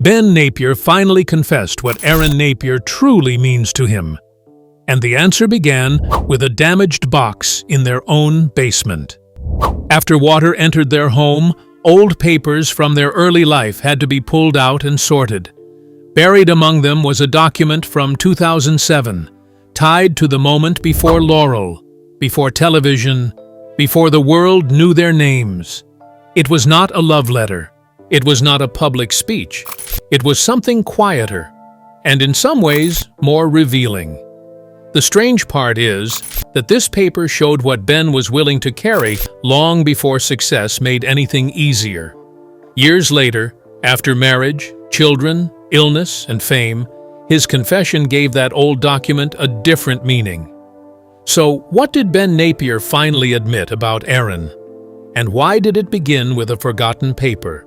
Ben Napier finally confessed what Erin Napier truly means to him. And the answer began with a damaged box in their own basement. After water entered their home, old papers from their early life had to be pulled out and sorted. Buried among them was a document from 2007, tied to the moment before Laurel, before television, before the world knew their names. It was not a love letter. It was not a public speech. It was something quieter, and in some ways more revealing. The strange part is that this paper showed what Ben was willing to carry long before success made anything easier. Years later, after marriage, children, illness, and fame, his confession gave that old document a different meaning. So, what did Ben Napier finally admit about Erin? And why did it begin with a forgotten paper?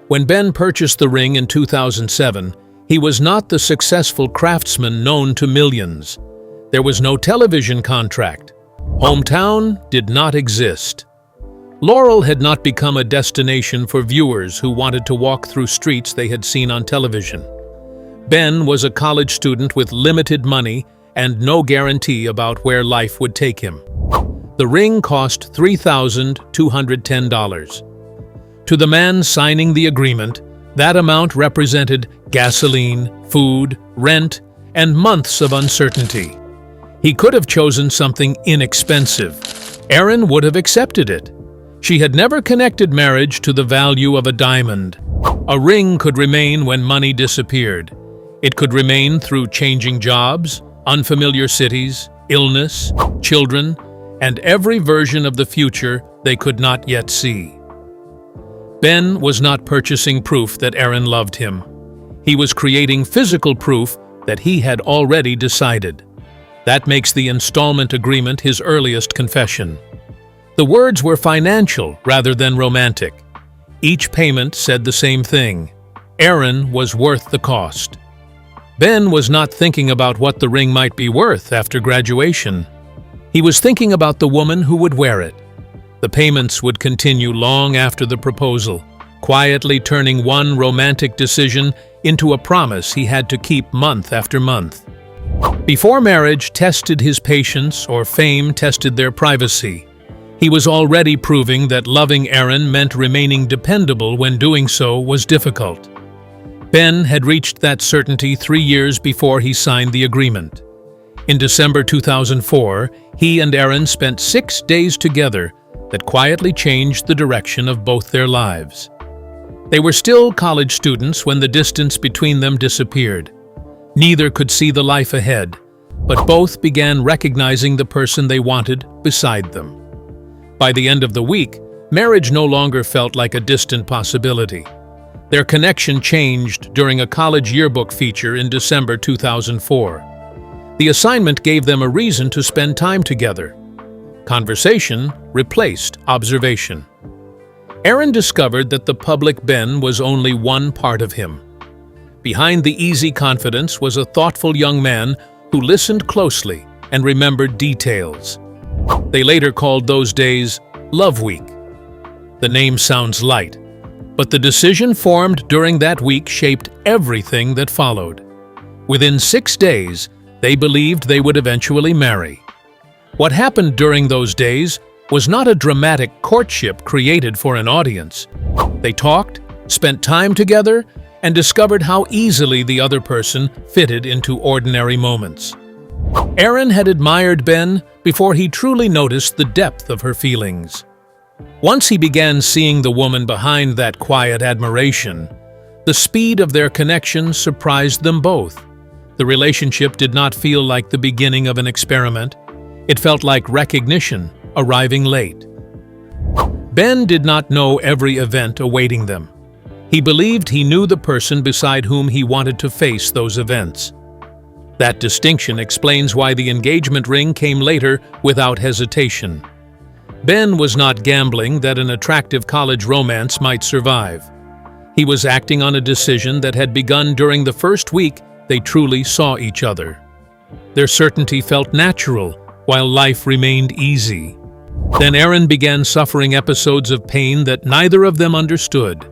When Ben purchased the ring in 2007, he was not the successful craftsman known to millions. There was no television contract. Hometown did not exist. Laurel had not become a destination for viewers who wanted to walk through streets they had seen on television. Ben was a college student with limited money and no guarantee about where life would take him. The ring cost $3,210. To the man signing the agreement, that amount represented gasoline, food, rent, and months of uncertainty. He could have chosen something inexpensive. Erin would have accepted it. She had never connected marriage to the value of a diamond. A ring could remain when money disappeared. It could remain through changing jobs, unfamiliar cities, illness, children, and every version of the future they could not yet see. Ben was not purchasing proof that Erin loved him. He was creating physical proof that he had already decided. That makes the installment agreement his earliest confession. The words were financial rather than romantic. Each payment said the same thing. Erin was worth the cost. Ben was not thinking about what the ring might be worth after graduation. He was thinking about the woman who would wear it. The payments would continue long after the proposal, quietly turning one romantic decision into a promise he had to keep month after month. Before marriage tested his patience or fame tested their privacy, he was already proving that loving Erin meant remaining dependable when doing so was difficult. Ben had reached that certainty 3 years before he signed the agreement. In December 2004, he and Erin spent 6 days together that quietly changed the direction of both their lives. They were still college students when the distance between them disappeared. Neither could see the life ahead, but both began recognizing the person they wanted beside them. By the end of the week, marriage no longer felt like a distant possibility. Their connection changed during a college yearbook feature in December 2004. The assignment gave them a reason to spend time together. Conversation replaced observation. Erin discovered that the public Ben was only one part of him. Behind the easy confidence was a thoughtful young man who listened closely and remembered details. They later called those days Love Week. The name sounds light, but the decision formed during that week shaped everything that followed. Within 6 days, they believed they would eventually marry. What happened during those days was not a dramatic courtship created for an audience. They talked, spent time together, and discovered how easily the other person fitted into ordinary moments. Erin had admired Ben before he truly noticed the depth of her feelings. Once he began seeing the woman behind that quiet admiration, the speed of their connection surprised them both. The relationship did not feel like the beginning of an experiment. It felt like recognition arriving late. Ben did not know every event awaiting them. He believed he knew the person beside whom he wanted to face those events. That distinction explains why the engagement ring came later without hesitation. Ben was not gambling that an attractive college romance might survive. He was acting on a decision that had begun during the first week they truly saw each other. Their certainty felt natural, while life remained easy. Then Erin began suffering episodes of pain that neither of them understood.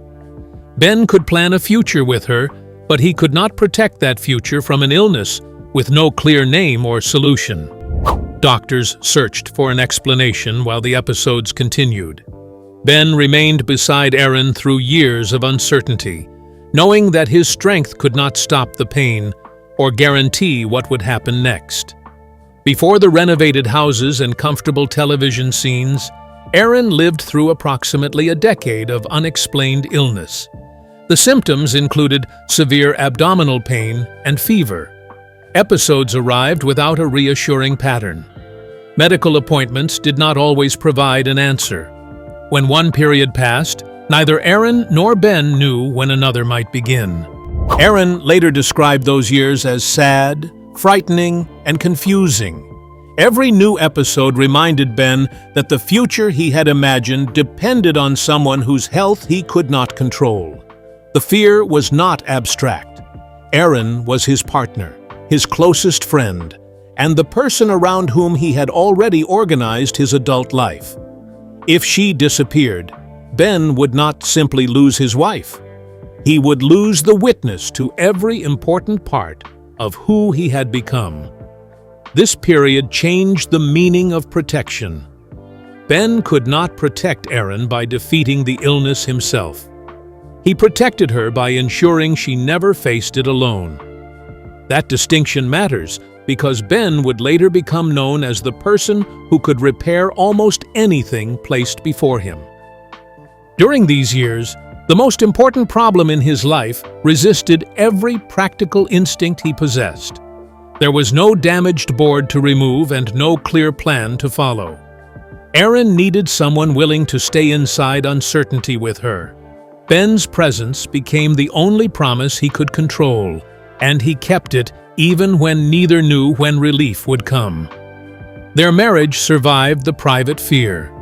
Ben could plan a future with her, but he could not protect that future from an illness with no clear name or solution. Doctors searched for an explanation while the episodes continued. Ben remained beside Erin through years of uncertainty, knowing that his strength could not stop the pain or guarantee what would happen next. Before the renovated houses and comfortable television scenes, Erin lived through approximately a decade of unexplained illness. The symptoms included severe abdominal pain and fever. Episodes arrived without a reassuring pattern. Medical appointments did not always provide an answer. When one period passed, neither Erin nor Ben knew when another might begin. Erin later described those years as sad, frightening, and confusing. Every new episode reminded Ben that the future he had imagined depended on someone whose health he could not control. The fear was not abstract. Erin was his partner, his closest friend, and the person around whom he had already organized his adult life. If she disappeared, Ben would not simply lose his wife. He would lose the witness to every important part of who he had become. This period changed the meaning of protection. Ben could not protect Erin by defeating the illness himself. He protected her by ensuring she never faced it alone. That distinction matters because Ben would later become known as the person who could repair almost anything placed before him. During these years, the most important problem in his life resisted every practical instinct he possessed. There was no damaged board to remove and no clear plan to follow. Erin needed someone willing to stay inside uncertainty with her. Ben's presence became the only promise he could control, and he kept it even when neither knew when relief would come. Their marriage survived the private fear.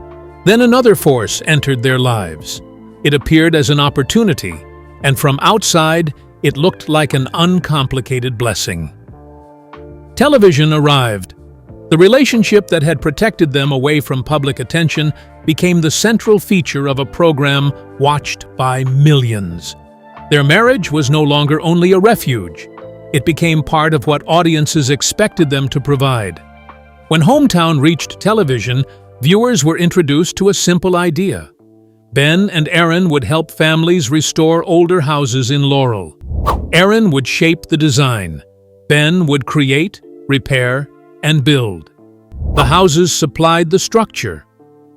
Then another force entered their lives. It appeared as an opportunity, and from outside, it looked like an uncomplicated blessing. Television arrived. The relationship that had protected them away from public attention became the central feature of a program watched by millions. Their marriage was no longer only a refuge. It became part of what audiences expected them to provide. When Hometown reached television, viewers were introduced to a simple idea. Ben and Erin would help families restore older houses in Laurel. Erin would shape the design. Ben would create, repair, and build. The houses supplied the structure.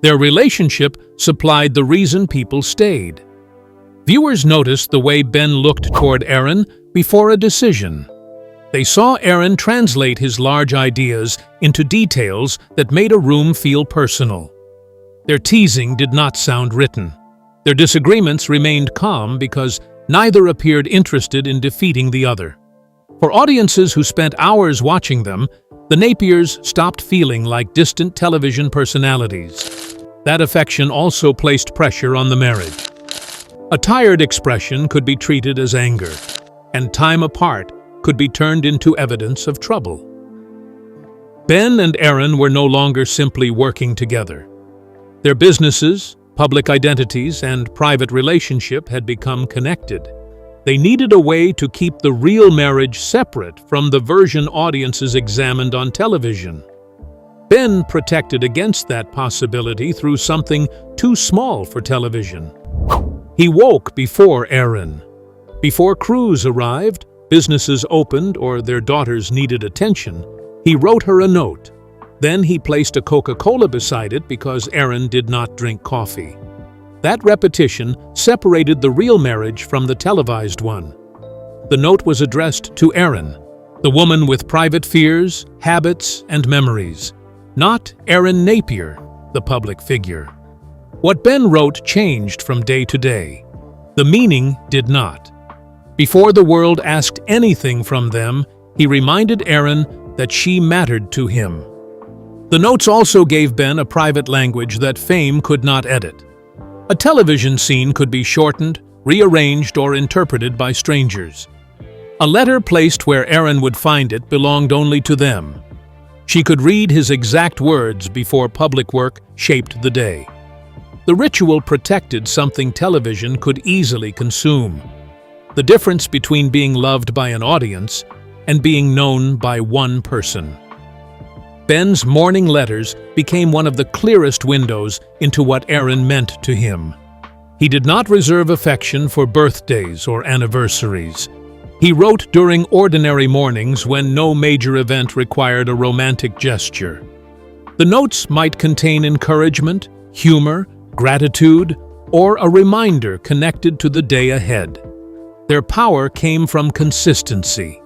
Their relationship supplied the reason people stayed. Viewers noticed the way Ben looked toward Erin before a decision. They saw Erin translate his large ideas into details that made a room feel personal. Their teasing did not sound written. Their disagreements remained calm because neither appeared interested in defeating the other. For audiences who spent hours watching them, the Napiers stopped feeling like distant television personalities. That affection also placed pressure on the marriage. A tired expression could be treated as anger, and time apart could be turned into evidence of trouble. Ben and Erin were no longer simply working together. Their businesses, public identities, and private relationship had become connected. They needed a way to keep the real marriage separate from the version audiences examined on television. Ben protected against that possibility through something too small for television. He woke before Erin. Before crews arrived, businesses opened, or their daughters needed attention, he wrote her a note. Then he placed a Coca-Cola beside it because Erin did not drink coffee. That repetition separated the real marriage from the televised one. The note was addressed to Erin, the woman with private fears, habits, and memories, not Erin Napier, the public figure. What Ben wrote changed from day to day. The meaning did not. Before the world asked anything from them, he reminded Erin that she mattered to him. The notes also gave Ben a private language that fame could not edit. A television scene could be shortened, rearranged, or interpreted by strangers. A letter placed where Erin would find it belonged only to them. She could read his exact words before public work shaped the day. The ritual protected something television could easily consume: the difference between being loved by an audience and being known by one person. Ben's morning letters became one of the clearest windows into what Erin meant to him. He did not reserve affection for birthdays or anniversaries. He wrote during ordinary mornings when no major event required a romantic gesture. The notes might contain encouragement, humor, gratitude, or a reminder connected to the day ahead. Their power came from consistency.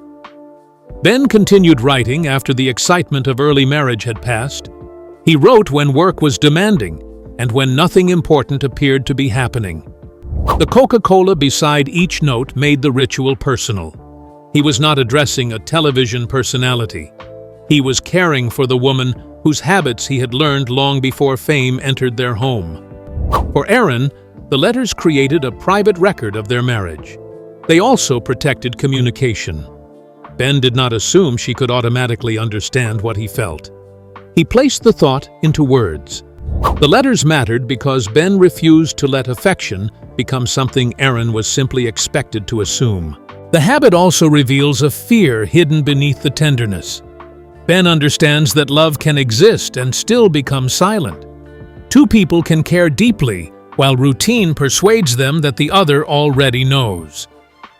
Ben continued writing after the excitement of early marriage had passed. He wrote when work was demanding and when nothing important appeared to be happening. The Coca-Cola beside each note made the ritual personal. He was not addressing a television personality. He was caring for the woman whose habits he had learned long before fame entered their home. For Erin, the letters created a private record of their marriage. They also protected communication. Ben did not assume she could automatically understand what he felt. He placed the thought into words. The letters mattered because Ben refused to let affection become something Erin was simply expected to assume. The habit also reveals a fear hidden beneath the tenderness. Ben understands that love can exist and still become silent. Two people can care deeply, while routine persuades them that the other already knows.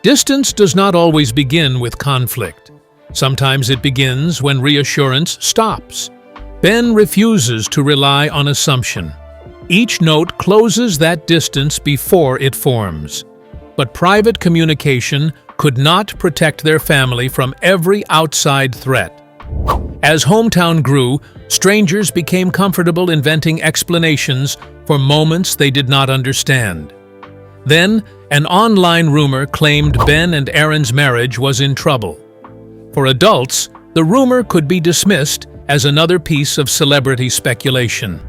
Distance does not always begin with conflict. Sometimes it begins when reassurance stops. Ben refuses to rely on assumption. Each note closes that distance before it forms. But private communication could not protect their family from every outside threat. As hometown grew, strangers became comfortable inventing explanations for moments they did not understand. Then, an online rumor claimed Ben and Erin's marriage was in trouble. For adults, the rumor could be dismissed as another piece of celebrity speculation.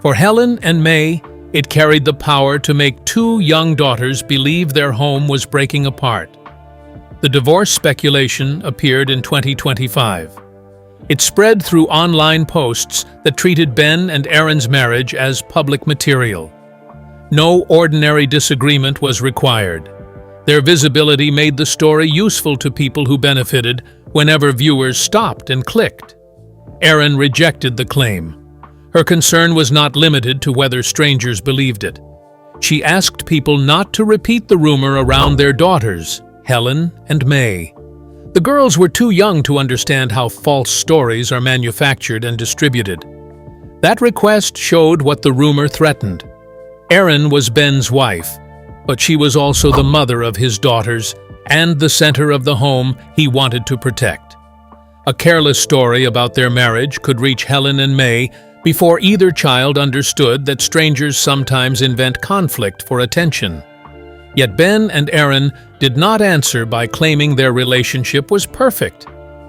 For Helen and May, it carried the power to make two young daughters believe their home was breaking apart. The divorce speculation appeared in 2025. It spread through online posts that treated Ben and Erin's marriage as public material. No ordinary disagreement was required. Their visibility made the story useful to people who benefited whenever viewers stopped and clicked. Erin rejected the claim. Her concern was not limited to whether strangers believed it. She asked people not to repeat the rumor around their daughters, Helen and May. The girls were too young to understand how false stories are manufactured and distributed. That request showed what the rumor threatened. Erin was Ben's wife, but she was also the mother of his daughters and the center of the home he wanted to protect. A careless story about their marriage could reach Helen and May before either child understood that strangers sometimes invent conflict for attention. Yet Ben and Erin did not answer by claiming their relationship was perfect.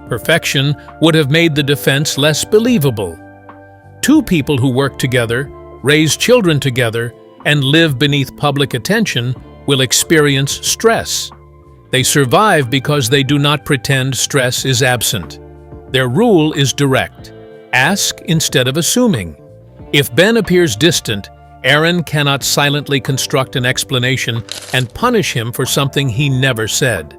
Perfection would have made the defense less believable. Two people who work together, raise children together, and live beneath public attention will experience stress. They survive because they do not pretend stress is absent. Their rule is direct. Ask instead of assuming. If Ben appears distant, Erin cannot silently construct an explanation and punish him for something he never said.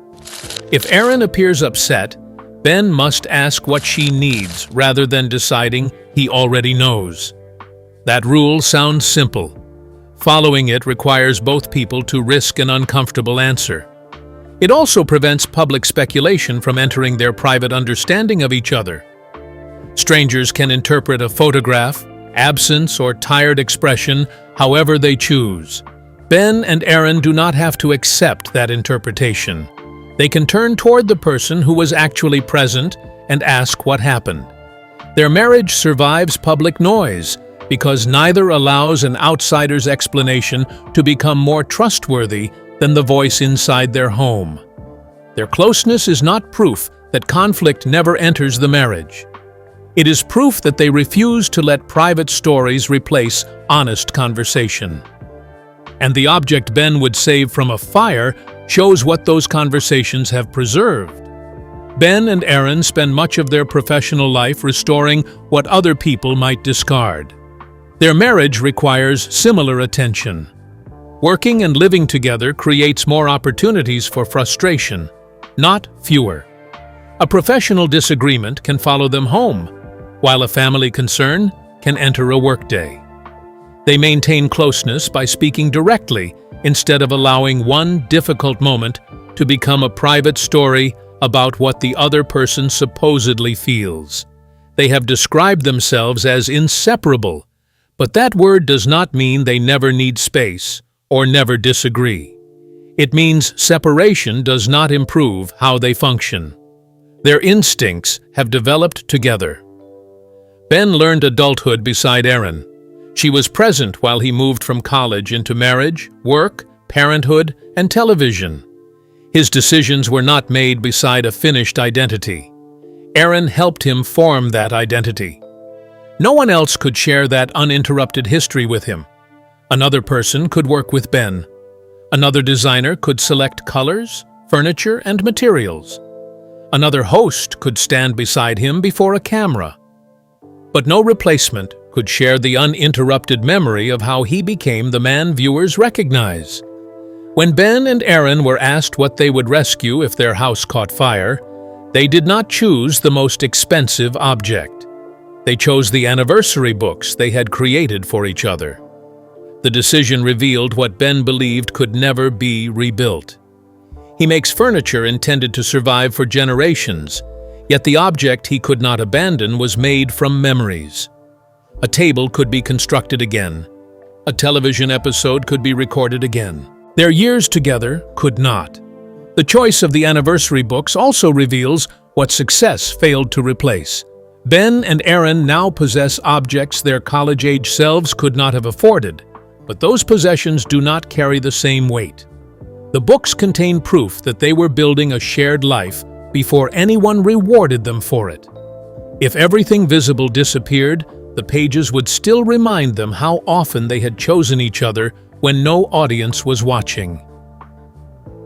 If Erin appears upset, Ben must ask what she needs rather than deciding he already knows. That rule sounds simple. Following it requires both people to risk an uncomfortable answer. It also prevents public speculation from entering their private understanding of each other. Strangers can interpret a photograph, absence, or tired expression however they choose. Ben and Erin do not have to accept that interpretation. They can turn toward the person who was actually present and ask what happened. Their marriage survives public noise because neither allows an outsider's explanation to become more trustworthy than the voice inside their home. Their closeness is not proof that conflict never enters the marriage. It is proof that they refuse to let private stories replace honest conversation. And the object Ben would save from a fire shows what those conversations have preserved. Ben and Erin spend much of their professional life restoring what other people might discard. Their marriage requires similar attention. Working and living together creates more opportunities for frustration, not fewer. A professional disagreement can follow them home, while a family concern can enter a workday. They maintain closeness by speaking directly instead of allowing one difficult moment to become a private story about what the other person supposedly feels. They have described themselves as inseparable, but that word does not mean they never need space or never disagree. It means separation does not improve how they function. Their instincts have developed together. Ben learned adulthood beside Erin. She was present while he moved from college into marriage, work, parenthood, and television. His decisions were not made beside a finished identity. Erin helped him form that identity. No one else could share that uninterrupted history with him. Another person could work with Ben. Another designer could select colors, furniture, and materials. Another host could stand beside him before a camera. But no replacement could share the uninterrupted memory of how he became the man viewers recognize. When Ben and Erin were asked what they would rescue if their house caught fire, they did not choose the most expensive object. They chose the anniversary books they had created for each other. The decision revealed what Ben believed could never be rebuilt. He makes furniture intended to survive for generations, yet the object he could not abandon was made from memories. A table could be constructed again. A television episode could be recorded again. Their years together could not. The choice of the anniversary books also reveals what success failed to replace. Ben and Erin now possess objects their college-age selves could not have afforded, but those possessions do not carry the same weight. The books contain proof that they were building a shared life before anyone rewarded them for it. If everything visible disappeared, the pages would still remind them how often they had chosen each other when no audience was watching.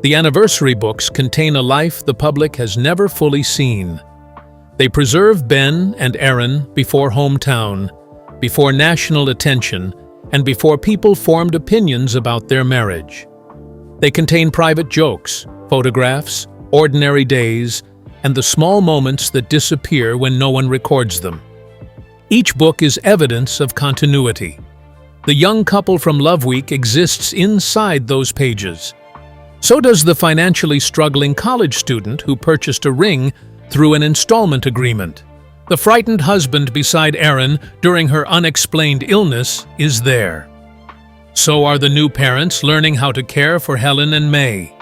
The anniversary books contain a life the public has never fully seen. They preserve Ben and Erin before hometown, before national attention, and before people formed opinions about their marriage. They contain private jokes, photographs, ordinary days, and the small moments that disappear when no one records them. Each book is evidence of continuity. The young couple from Love Week exists inside those pages. So does the financially struggling college student who purchased a ring through an installment agreement. The frightened husband beside Erin during her unexplained illness is there. So are the new parents learning how to care for Helen and May.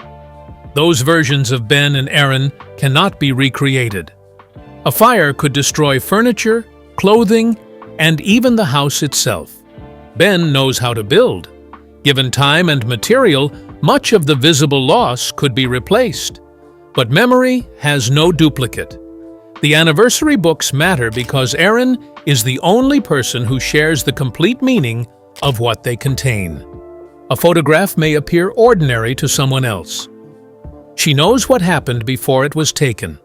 Those versions of Ben and Erin cannot be recreated. A fire could destroy furniture, clothing, and even the house itself. Ben knows how to build. Given time and material, much of the visible loss could be replaced. But memory has no duplicate. The anniversary books matter because Erin is the only person who shares the complete meaning of what they contain. A photograph may appear ordinary to someone else. She knows what happened before it was taken,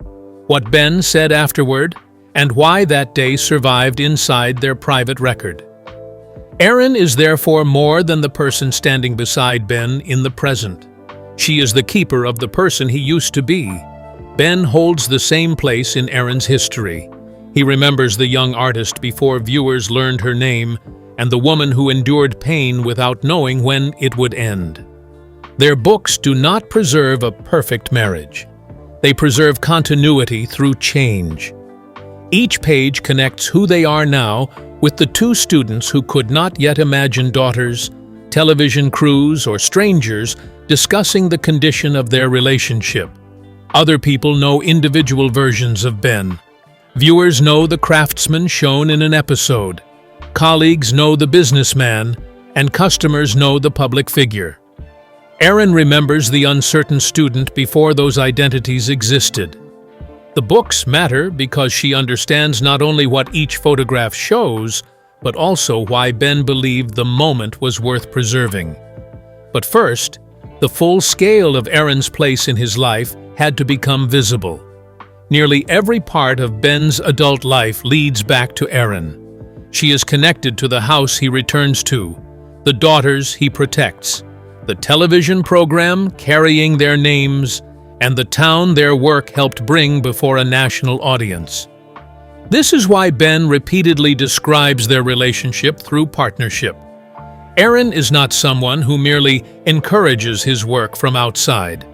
what Ben said afterward, and why that day survived inside their private record. Erin is therefore more than the person standing beside Ben in the present. She is the keeper of the person he used to be. Ben holds the same place in Erin's history. He remembers the young artist before viewers learned her name, and the woman who endured pain without knowing when it would end. Their books do not preserve a perfect marriage. They preserve continuity through change. Each page connects who they are now with the two students who could not yet imagine daughters, television crews, or strangers discussing the condition of their relationship. Other people know individual versions of Ben. Viewers know the craftsman shown in an episode. Colleagues know the businessman, and customers know the public figure. Erin remembers the uncertain student before those identities existed. The books matter because she understands not only what each photograph shows, but also why Ben believed the moment was worth preserving. But first, the full scale of Erin's place in his life had to become visible. Nearly every part of Ben's adult life leads back to Erin. She is connected to the house he returns to, the daughters he protects, the television program carrying their names, and the town their work helped bring before a national audience. This is why Ben repeatedly describes their relationship through partnership. Erin is not someone who merely encourages his work from outside.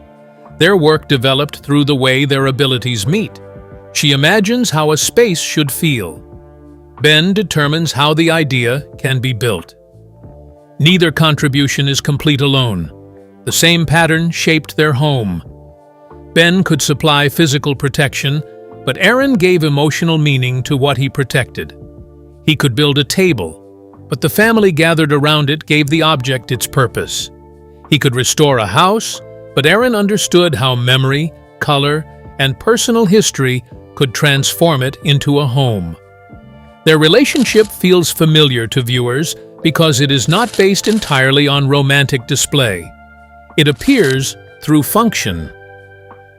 Their work developed through the way their abilities meet. She imagines how a space should feel. Ben determines how the idea can be built. Neither contribution is complete alone. The same pattern shaped their home. Ben could supply physical protection, but Erin gave emotional meaning to what he protected. He could build a table, but the family gathered around it gave the object its purpose. He could restore a house, but Erin understood how memory, color, and personal history could transform it into a home. Their relationship feels familiar to viewers because it is not based entirely on romantic display. It appears through function.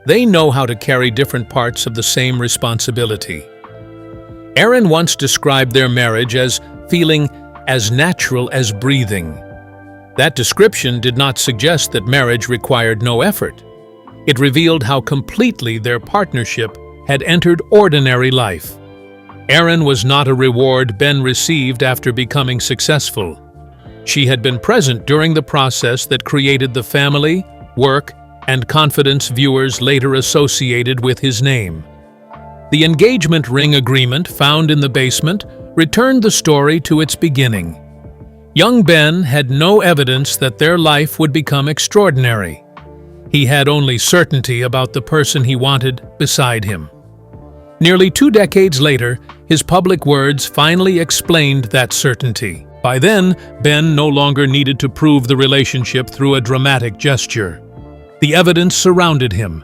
They know how to carry different parts of the same responsibility. Erin once described their marriage as feeling as natural as breathing. That description did not suggest that marriage required no effort. It revealed how completely their partnership had entered ordinary life. Erin was not a reward Ben received after becoming successful. She had been present during the process that created the family, work, and confidence viewers later associated with his name. The engagement ring agreement found in the basement returned the story to its beginning. Young Ben had no evidence that their life would become extraordinary. He had only certainty about the person he wanted beside him. Nearly 2 decades later, his public words finally explained that certainty. By then, Ben no longer needed to prove the relationship through a dramatic gesture. The evidence surrounded him.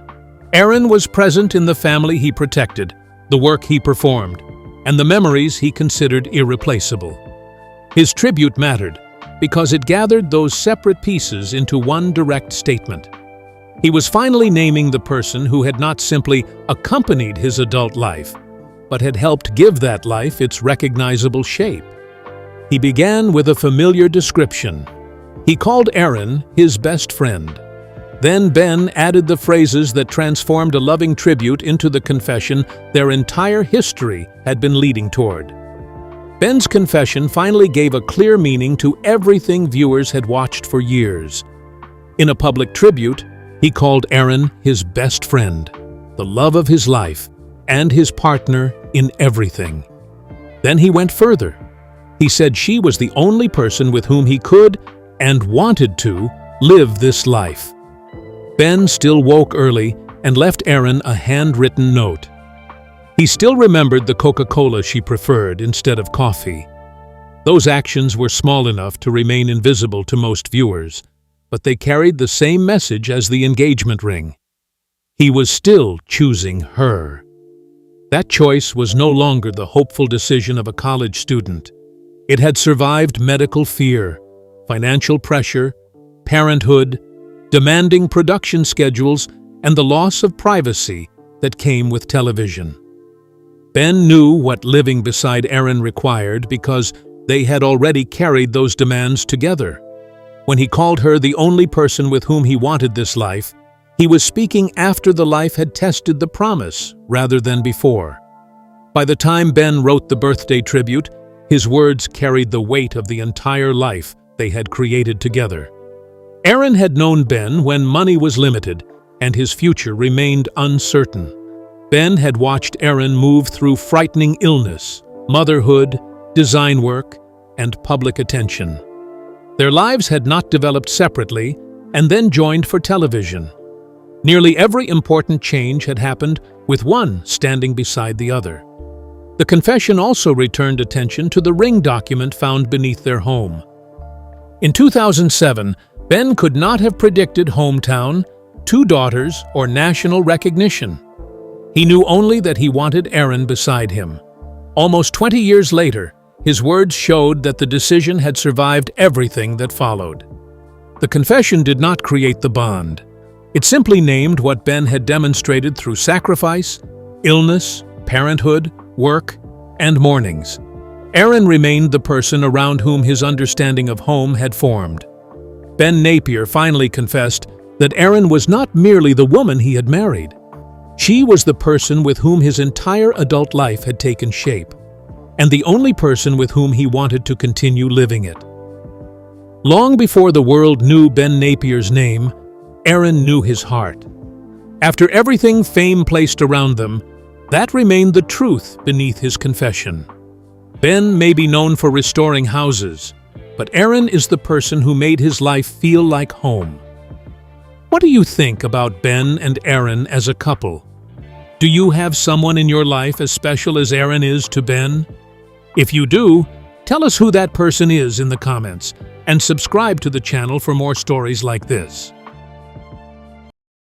Erin was present in the family he protected, the work he performed, and the memories he considered irreplaceable. His tribute mattered because it gathered those separate pieces into one direct statement. He was finally naming the person who had not simply accompanied his adult life, but had helped give that life its recognizable shape. He began with a familiar description. He called Erin his best friend. Then Ben added the phrases that transformed a loving tribute into the confession their entire history had been leading toward. Ben's confession finally gave a clear meaning to everything viewers had watched for years. In a public tribute, he called Erin his best friend, the love of his life, and his partner in everything. Then he went further. He said she was the only person with whom he could and wanted to live this life. Ben still woke early and left Erin a handwritten note. He still remembered the Coca-Cola she preferred instead of coffee. Those actions were small enough to remain invisible to most viewers, but they carried the same message as the engagement ring. He was still choosing her. That choice was no longer the hopeful decision of a college student. It had survived medical fear, financial pressure, parenthood, demanding production schedules, and the loss of privacy that came with television. Ben knew what living beside Erin required because they had already carried those demands together. When he called her the only person with whom he wanted this life, he was speaking after the life had tested the promise rather than before. By the time Ben wrote the birthday tribute, his words carried the weight of the entire life they had created together. Erin had known Ben when money was limited and his future remained uncertain. Ben had watched Erin move through frightening illness, motherhood, design work, and public attention. Their lives had not developed separately and then joined for television. Nearly every important change had happened with one standing beside the other. The confession also returned attention to the ring document found beneath their home. In 2007, Ben could not have predicted hometown, 2 daughters, or national recognition. He knew only that he wanted Erin beside him. Almost 20 years later, his words showed that the decision had survived everything that followed. The confession did not create the bond. It simply named what Ben had demonstrated through sacrifice, illness, parenthood, work, and mornings. Erin remained the person around whom his understanding of home had formed. Ben Napier finally confessed that Erin was not merely the woman he had married. She was the person with whom his entire adult life had taken shape, and the only person with whom he wanted to continue living it. Long before the world knew Ben Napier's name, Erin knew his heart. After everything fame placed around them, that remained the truth beneath his confession. Ben may be known for restoring houses, but Erin is the person who made his life feel like home. What do you think about Ben and Erin as a couple? Do you have someone in your life as special as Erin is to Ben? If you do, tell us who that person is in the comments, and subscribe to the channel for more stories like this.